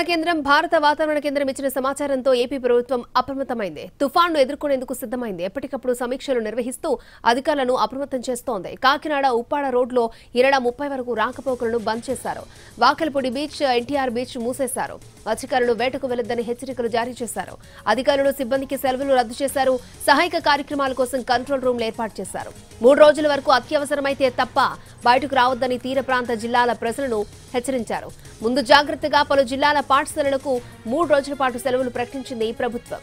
కేంద్రం భారత వాతావరణ కేంద్రం ఇచ్చిన సమాచారంతో ఏపీ ప్రభుత్వం అప్రమత్తమైంది. తుఫాన్ను ఎదుర్కొనేందుకు సిద్ధమైంది. ఎప్పటికప్పుడు సమీక్షలు నిర్వహిస్తూ అధికారులను అప్రమత్తం చేస్తోంది. కాకినాడ ఉప్పాడ రోడ్లో ఈ నెల 30 వరకు రాకపోకలను బంద్ చేశారు. వాకలపూడి బీచ్, ఎన్టీఆర్ బీచ్ మూసేశారు. మత్స్యకారులు వేటకు వెళ్లొద్దని హెచ్చరికలు జారీ చేశారు. అధికారులు సిబ్బందికి సెలవులు రద్దు చేశారు. సహాయక కార్యక్రమాల కోసం కంట్రోల్ రూమ్లు ఏర్పాటు చేశారు. 3 రోజుల వరకు అత్యవసరమైతే తప్ప బయటకు రావద్దని తీర ప్రాంత జిల్లాల ప్రజలను హెచ్చరించారు. ముందు జాగ్రత్తగా పలు జిల్లాల పాఠశాలలకు 3 రోజుల పాటు సెలవులు ప్రకటించింది ప్రభుత్వం.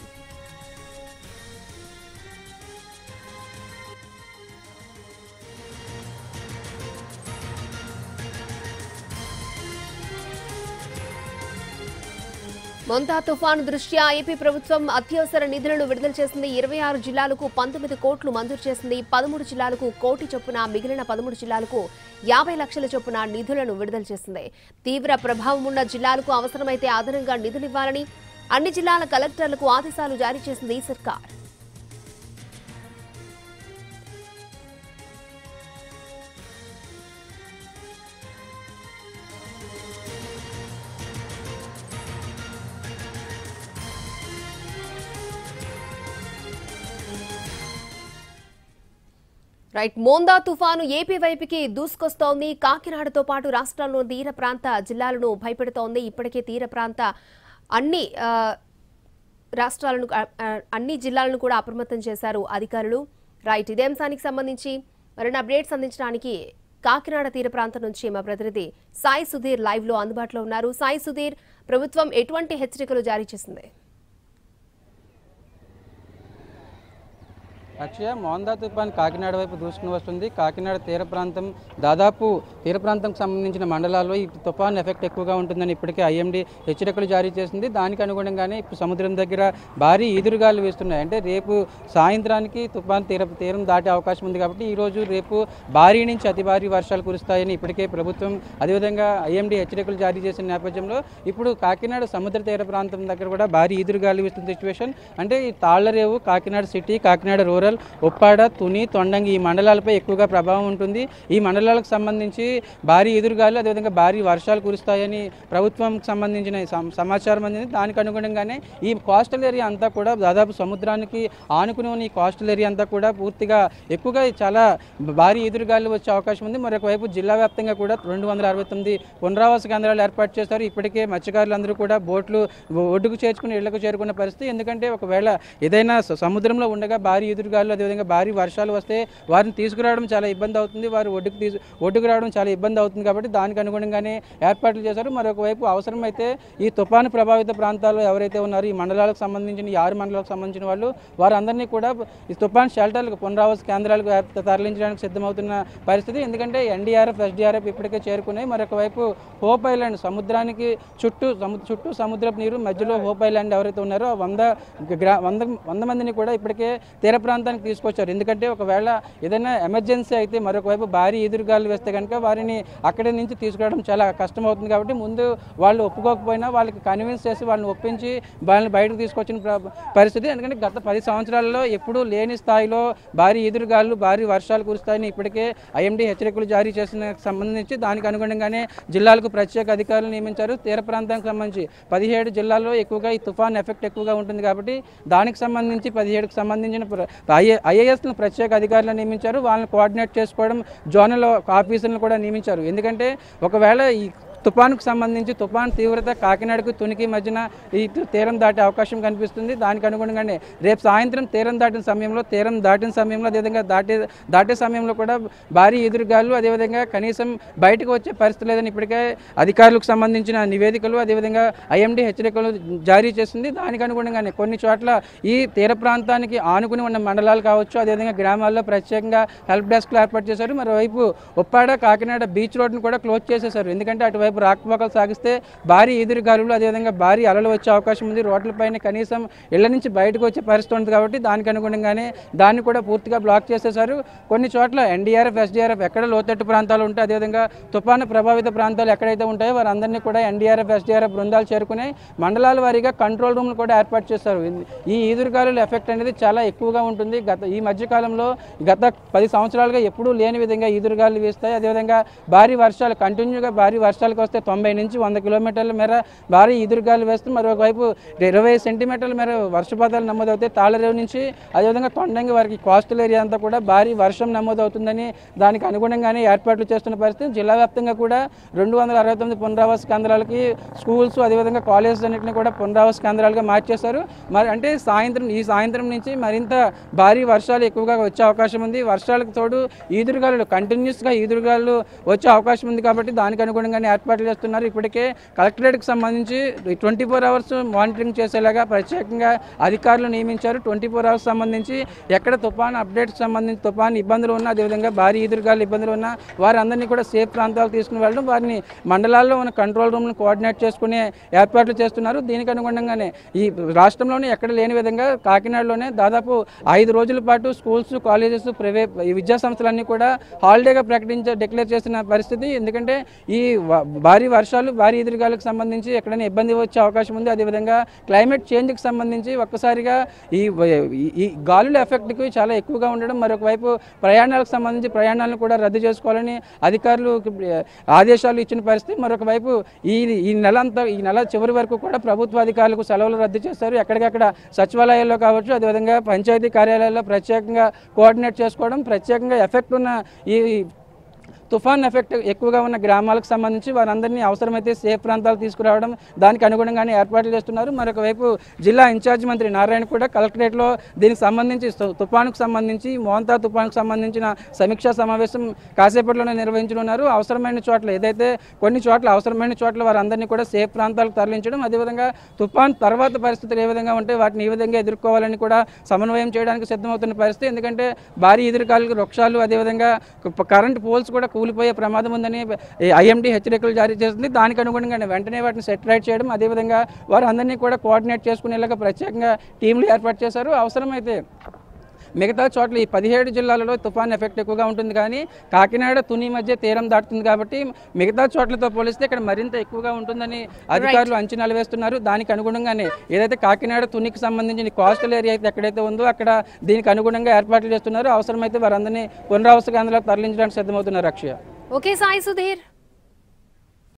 మొంతా తుఫాను దృష్ట్యా ఏపీ ప్రభుత్వం అత్యవసర నిధులను విడుదల చేసింది. 26 జిల్లాలకు 19 కోట్లు మంజూరు చేసింది. 13 జిల్లాలకు 1 కోటి చొప్పున, మిగిలిన 13 జిల్లాలకు 50 లక్షల చొప్పున నిధులను విడుదల చేసింది. తీవ్ర ప్రభావం ఉన్న జిల్లాలకు అవసరమైతే అదనంగా నిధులివ్వాలని అన్ని జిల్లాల కలెక్టర్లకు ఆదేశాలు జారీ చేసింది సర్కార్. మోందా తుఫాను ఏపీ వైపుకి దూసుకొస్తోంది. కాకినాడతో పాటు రాష్ట్రంలోని తీర ప్రాంత జిల్లాలను భయపెడుతోంది. ఇప్పటికే తీర ప్రాంత అన్ని జిల్లాలను కూడా అప్రమత్తం చేశారు అధికారులు. ఇదే అంశానికి సంబంధించి మరిన్ని అప్డేట్స్ అందించడానికి కాకినాడ తీర ప్రాంతం నుంచి మా ప్రతినిధి సాయి సుధీర్ లైవ్ లో అందుబాటులో ఉన్నారు. సాయి సుధీర్, ప్రభుత్వం ఎటువంటి హెచ్చరికలు జారీ చేసింది? అక్షయ, మోందా తుఫాన్ కాకినాడ వైపు దూసుకుని వస్తుంది. కాకినాడ తీర ప్రాంతం, దాదాపు తీర ప్రాంతంకి సంబంధించిన మండలాల్లో ఈ తుఫాన్ ఎఫెక్ట్ ఎక్కువగా ఉంటుందని ఇప్పటికే ఐఎండీ హెచ్చరికలు జారీ చేసింది. దానికి అనుగుణంగానే ఇప్పుడు సముద్రం దగ్గర భారీ ఈదురుగాలు వేస్తున్నాయి. అంటే రేపు సాయంత్రానికి తుఫాన్ తీరం దాటే అవకాశం ఉంది. కాబట్టి ఈరోజు రేపు భారీ నుంచి అతి భారీ వర్షాలు కురుస్తాయని ఇప్పటికే ప్రభుత్వం అదేవిధంగా ఐఎండీ హెచ్చరికలు జారీ చేసిన నేపథ్యంలో ఇప్పుడు కాకినాడ సముద్ర తీర ప్రాంతం దగ్గర కూడా భారీ ఈదురుగాలు వేస్తున్న సిచ్యువేషన్. అంటే ఈ తాళ్లరేవు, కాకినాడ సిటీ, కాకినాడ రూరల్, ఉప్పాడ, తుని, తొండంగి ఈ మండలాలపై ఎక్కువగా ప్రభావం ఉంటుంది. ఈ మండలాలకు సంబంధించి భారీ ఎదురుగాలు అదేవిధంగా భారీ వర్షాలు కురుస్తాయని ప్రభుత్వంకి సంబంధించిన సమాచారం అందింది. దానికి అనుగుణంగానే ఈ కోస్టల్ ఏరియా అంతా కూడా దాదాపు సముద్రానికి ఆనుకుని ఉన్న ఈ కోస్టల్ ఏరియా అంతా కూడా పూర్తిగా ఎక్కువగా చాలా భారీ ఎదురుగాలు వచ్చే అవకాశం ఉంది. మరొక వైపు జిల్లా వ్యాప్తంగా కూడా 269 పునరావాస కేంద్రాలు ఏర్పాటు చేశారు. ఇప్పటికే మత్స్యకారులందరూ కూడా బోట్లు ఒడ్డుకు చేర్చుకుని ఇళ్లకు చేరుకున్న పరిస్థితి. ఎందుకంటే ఒకవేళ ఏదైనా సముద్రంలో ఉండగా భారీ ఎదురుగాలు అదేవిధంగా భారీ వర్షాలు వస్తే వారిని తీసుకురావడం చాలా ఇబ్బంది అవుతుంది. వారు ఒడ్డుకు రావడం చాలా ఇబ్బంది అవుతుంది. కాబట్టి దానికి అనుగుణంగానే ఏర్పాట్లు చేశారు. మరొక వైపు అవసరమైతే ఈ తుఫాను ప్రభావిత ప్రాంతాల్లో ఎవరైతే ఉన్నారో ఈ మండలాలకు సంబంధించిన 6 మండలాలకు సంబంధించిన వారందరినీ కూడా ఈ తుఫాన్ షెల్టర్లకు పునరావాస కేంద్రాలకు తరలించడానికి సిద్ధమవుతున్న పరిస్థితి. ఎందుకంటే ఎన్డీఆర్ఎఫ్, ఎస్డీఆర్ఎఫ్ ఇప్పటికే చేరుకున్నాయి. మరొక వైపు హోప్ ఐలాండ్, సముద్రానికి చుట్టూ సముద్రపు నీరు మధ్యలో హోప్ ఐలాండ్ ఎవరైతే ఉన్నారో 100 మందిని కూడా ఇప్పటికే తీర ప్రాంతానికి తీసుకొచ్చారు. ఎందుకంటే ఒకవేళ ఏదైనా ఎమర్జెన్సీ అయితే మరొక వైపు భారీ ఎదురుగాలు వేస్తే కనుక వారిని అక్కడి నుంచి తీసుకురావడం చాలా కష్టం అవుతుంది. కాబట్టి ముందు వాళ్ళు ఒప్పుకోకపోయినా వాళ్ళకి కన్విన్స్ చేసి వాళ్ళని ఒప్పించి వాళ్ళని బయటకు తీసుకొచ్చిన పరిస్థితి. ఎందుకంటే గత 10 సంవత్సరాల్లో ఎప్పుడూ లేని స్థాయిలో భారీ ఎదురుగాలు, భారీ వర్షాలు కురుస్తాయని ఇప్పటికే ఐఎండీ హెచ్చరికలు జారీ చేసిన సంబంధించి దానికి అనుగుణంగానే జిల్లాలకు ప్రత్యేక అధికారులు నియమించారు. తీర ప్రాంతానికి సంబంధించి 17 జిల్లాల్లో ఎక్కువగా ఈ తుఫాన్ ఎఫెక్ట్ ఎక్కువగా ఉంటుంది. కాబట్టి దానికి సంబంధించి 17కు సంబంధించిన ఐఏఎస్లను ప్రత్యేక అధికారులను నియమించారు. వాళ్ళని కోఆర్డినేట్ చేసుకోవడం జోనల్ ఆఫీసర్లను కూడా నియమించారు. ఎందుకంటే ఒకవేళ ఈ తుఫానుకు సంబంధించి తుఫాను తీవ్రత కాకినాడకు తునికి మధ్యన ఈ తీరం దాటే అవకాశం కనిపిస్తుంది. దానికి అనుగుణంగానే రేపు సాయంత్రం తీరం దాటిన సమయంలో అదేవిధంగా దాటే సమయంలో కూడా భారీ ఎదురుగాలు అదేవిధంగా కనీసం బయటకు వచ్చే పరిస్థితి లేదని ఇప్పటికే అధికారులకు సంబంధించిన నివేదికలు అదేవిధంగా ఐఎండీ హెచ్చరికలు జారీ చేసింది. దానికి అనుగుణంగానే కొన్ని చోట్ల ఈ తీర ప్రాంతానికి ఆనుకుని ఉన్న మండలాలు కావచ్చు అదేవిధంగా గ్రామాల్లో ప్రత్యేకంగా హెల్ప్ డెస్క్లు ఏర్పాటు చేశారు. మరోవైపు ఉప్పాడ, కాకినాడ బీచ్ రోడ్ను కూడా క్లోజ్ చేసేశారు. ఎందుకంటే అటువైపు రాకపోకలు సాగిస్తే భారీ ఎదురుగాలులు అదేవిధంగా భారీ అలలు వచ్చే అవకాశం ఉంది. రోడ్లపైన కనీసం ఇళ్ల నుంచి బయటకు వచ్చే పరిస్థితి ఉంది. కాబట్టి దానికి అనుగుణంగానే దాన్ని కూడా పూర్తిగా బ్లాక్ చేసేశారు. కొన్ని చోట్ల ఎన్డీఆర్ఎఫ్, ఎస్డీఆర్ఎఫ్ ఎక్కడ లోతట్టు ప్రాంతాలు ఉంటాయి అదేవిధంగా తుఫాను ప్రభావిత ప్రాంతాలు ఎక్కడైతే ఉంటాయో వారందరినీ కూడా ఎన్డీఆర్ఎఫ్, ఎస్డీఆర్ఎఫ్ బృందాలు చేరుకున్నాయి. మండలాల వారీగా కంట్రోల్ రూమ్లు కూడా ఏర్పాటు చేశారు. ఈ ఈదురుగాలుల ఎఫెక్ట్ అనేది చాలా ఎక్కువగా ఉంటుంది. ఈ మధ్యకాలంలో గత 10 సంవత్సరాలుగా ఎప్పుడూ లేని విధంగా ఈదురుగాలు వీస్తాయి. అదేవిధంగా భారీ వర్షాలు కంటిన్యూగా భారీ వర్షాలు వస్తే 90 నుంచి 100 కిలోమీటర్ల మేర భారీ ఈదురుగాలు వేస్తూ మరోవైపు 20 సెంటీమీటర్ల మేర వర్షపాతాలు నమోదవుతాయి. తాళరేవు నుంచి అదేవిధంగా తొండంగి వారికి కోస్టల్ ఏరియా అంతా కూడా భారీ వర్షం నమోదవుతుందని దానికి అనుగుణంగానే ఏర్పాట్లు చేస్తున్న పరిస్థితి. జిల్లా వ్యాప్తంగా కూడా 269 పునరావాస కేంద్రాలకి స్కూల్స్ అదేవిధంగా కాలేజెస్ అన్నింటినీ కూడా పునరావాస కేంద్రాలుగా మార్చేశారు. మరి అంటే ఈ సాయంత్రం నుంచి మరింత భారీ వర్షాలు ఎక్కువగా వచ్చే అవకాశం ఉంది. వర్షాలకు తోడు ఈదురుగాలు కంటిన్యూస్గా ఈదురుగాలు వచ్చే అవకాశం ఉంది కాబట్టి దానికి అనుగుణంగానే ఏర్పాట్లు చేస్తున్నారు. ఇప్పటికే కలెక్టరేట్కి సంబంధించి 24 అవర్స్ మానిటరింగ్ చేసేలాగా ప్రత్యేకంగా అధికారులు నియమించారు. 24 అవర్స్ సంబంధించి ఎక్కడ తుఫాను అప్డేట్కి సంబంధించి తుఫాను ఇబ్బందులు ఉన్నా అదేవిధంగా భారీ ఈదురుగాలు ఇబ్బందులు ఉన్నా వారందరినీ కూడా సేఫ్ ప్రాంతాలకు తీసుకుని వెళ్ళడం వారిని మండలాల్లో ఉన్న కంట్రోల్ రూమ్ను కోఆర్డినేట్ చేసుకునే ఏర్పాట్లు చేస్తున్నారు. దీనికి అనుగుణంగానే ఈ రాష్ట్రంలోనే ఎక్కడ లేని విధంగా కాకినాడలోనే దాదాపు 5 రోజుల పాటు స్కూల్స్ కాలేజెస్ ప్రైవేట్ విద్యా సంస్థలన్నీ కూడా హాలిడేగా డిక్లేర్ చేసిన పరిస్థితి. ఎందుకంటే ఈ భారీ వర్షాలు భారీ ఎదురుగాలకు సంబంధించి ఎక్కడైనా ఇబ్బంది వచ్చే అవకాశం ఉంది. అదేవిధంగా క్లైమేట్ చేంజ్కి సంబంధించి ఒక్కసారిగా ఈ గాలుల ఎఫెక్ట్కి చాలా ఎక్కువగా ఉండడం, మరొక వైపు ప్రయాణాలకు సంబంధించి ప్రయాణాలను కూడా రద్దు చేసుకోవాలని అధికారులు ఆదేశాలు ఇచ్చిన పరిస్థితి. మరొక వైపు ఈ నెల చివరి వరకు కూడా ప్రభుత్వ అధికారులకు సెలవులు రద్దు చేస్తారు. ఎక్కడికక్కడ సచివాలయాల్లో కావచ్చు అదేవిధంగా పంచాయతీ కార్యాలయాల్లో ప్రత్యేకంగా కోఆర్డినేట్ చేసుకోవడం, ప్రత్యేకంగా ఎఫెక్ట్ ఉన్న ఈ తుఫాన్ ఎఫెక్ట్ ఎక్కువగా ఉన్న గ్రామాలకు సంబంధించి వారందరినీ అవసరమైతే సేఫ్ ప్రాంతాలు తీసుకురావడం దానికి అనుగుణంగానే ఏర్పాట్లు చేస్తున్నారు. మరొక వైపు జిల్లా ఇన్ఛార్జ్ మంత్రి నారాయణ కూడా కలెక్టరేట్లో దీనికి సంబంధించి తుఫానుకు సంబంధించి మోంతా తుఫానుకు సంబంధించిన సమీక్షా సమావేశం కాసేపట్లోనే నిర్వహించనున్నారు. అవసరమైన చోట్ల ఏదైతే కొన్ని చోట్ల అవసరమైన చోట్ల వారందరినీ కూడా సేఫ్ ప్రాంతాలకు తరలించడం, అదేవిధంగా తుఫాన్ తర్వాత పరిస్థితులు ఏ విధంగా ఉంటే వాటిని ఈ విధంగా ఎదుర్కోవాలని కూడా సమన్వయం చేయడానికి సిద్ధమవుతున్న పరిస్థితి. ఎందుకంటే భారీ ఎదురుగాలులకు వృక్షాలు అదేవిధంగా కరెంట్ పోల్స్ కూడా కూలిపోయే ప్రమాదం ఉందని ఐఎండీ హెచ్చరికలు జారీ చేస్తుంది. దానికి అనుగుణంగానే వెంటనే వాటిని సెటిలైట్ చేయడం, అదేవిధంగా వారు అందరినీ కూడా కోఆర్డినేట్ చేసుకునేలాగా ప్రత్యేకంగా టీంలు ఏర్పాటు చేశారు. అవసరమైతే మిగతా చోట్ల ఈ 17 జిల్లాలలో తుఫాన్ ఎఫెక్ట్ ఎక్కువగా ఉంటుంది. కానీ కాకినాడ తుని మధ్య తీరం దాటుతుంది కాబట్టి మిగతా చోట్లతో పోలిస్తే ఇక్కడ మరింత ఎక్కువగా ఉంటుందని అధికారులు అంచనాలు వేస్తున్నారు. దానికి అనుగుణంగానే ఏదైతే కాకినాడ తునికి సంబంధించిన కోస్టల్ ఏరియా అయితే ఎక్కడైతే ఉందో అక్కడ దీనికి అనుగుణంగా ఏర్పాట్లు చేస్తున్నారు. అవసరమైతే వారందరినీ పునరావాస కేంద్రాలకు తరలించడానికి సిద్ధమవుతున్నారు. అక్షయ. ఓకే సాయి సుధీర్.